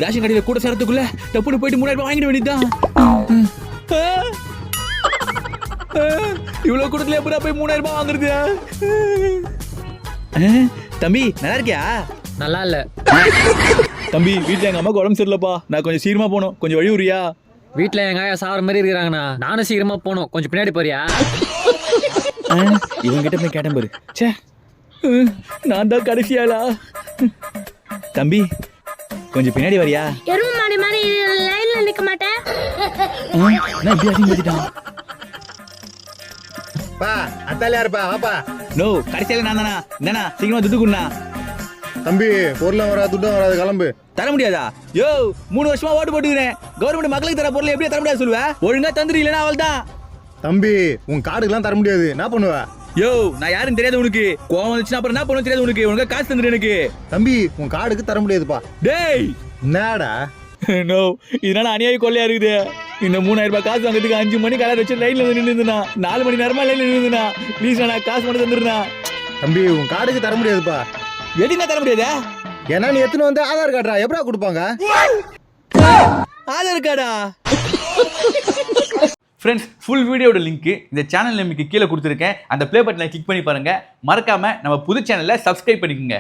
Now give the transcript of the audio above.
Ration கடையில கூட சேரத்துக்குள்ள டப்புனு போயிட்டு 3000 ரூபாய் வாங்கிட வேண்டியதுதான். இவ்வளவு கூடத்துல எப்படா போய் 3000 ரூபாய் வாங்குறது? தம்பி நல்லா இருக்கியா? நல்லா இல்ல தம்பி, வீட்டுல எங்க அம்மாக்கு உடம்பு சரியில்லப்பா, நான் கொஞ்சம் சீக்கிரமா போகணும், கொஞ்சம் வழி விடுறியா? வீட்டுல எங்க ஆயா சாவர மாதிரி இருக்கிறாங்கண்ணா, நானும் சீக்கிரமா போகணும், கொஞ்சம் பின்னாடி போறியா? இவன் கிட்ட போய் கேட்டேன் பாரு. சே, நான் தான் கடைசியாளா? தம்பி கொஞ்சம் பின்னாடி வரியா? எருமை மாடி மாதிரி லைன்ல நிக்க மாட்டேன். நான் இப்படி அதிகமாத்திட்டான். பா அத்தாலியா இருப்பா வாப்பா. நோ, கடைசியில நான் தானா? என்னண்ணா சீக்கிரமா துட்டு குண்ணா. தம்பி பொருளும் வராது துட்டும் வராது, கிளம்பு. தர முடியாதா? யோ 3 வருஷமா ஓட்டு போட்டுக்கிறேன், கவர்மெண்ட் மக்களுக்கு தர பொருள் எப்படி தர முடியாது சொல்லுவ? ஒழுங்கா தந்துருக்கீங்களா அவள் தான். தம்பி உன் கார்டுக்கெல்லாம் தர முடியாது, என்ன பண்ணுவ? யோ நான் யாருன்னு தெரியாது உனக்கு, கோவம் வந்துச்சுன்னா அப்புறம் என்ன பண்ணுவோம் தெரியாது உனக்கு, உனக்கு காசு தந்துரு எனக்கு. தம்பி உன் கார்டுக்கு தர முடியாதுப்பா. டேய் என்னடா? நோ, இதனால அநியாய கொள்ளையா இருக்குது. இந்த 3000 ரூபாய் காசு வாங்கிறதுக்கு 5 மணி கலர் வச்சு லைன்ல வந்து நின்றுனா, 4 மணி நேரமா லைன்ல நின்றுனா. ப்ளீஸ் நான் காசு மட்டும் தந்துருண்ணா. தம்பி உன் கார்டுக்கு தர முடியாதுப்பா. எதுனா தர முடியாதா? ஏன்னா நீ எத்தனை வந்து ஆதார் கார்டா எப்படா கொடுப்பாங்க? ஆதார் கார்டா? ஃப்ரெண்ட்ஸ், ஃபுல் வீடியோட லிங்க் இந்த சேனல் நேமுக்கு கீழே கொடுத்துருக்கேன், அந்த ப்ளே பட்டனை கிளிக் பண்ணி பாருங்க. மறக்காம நம்ம புது சேனலை சப்ஸ்கிரைப் பண்ணிக்கோங்க.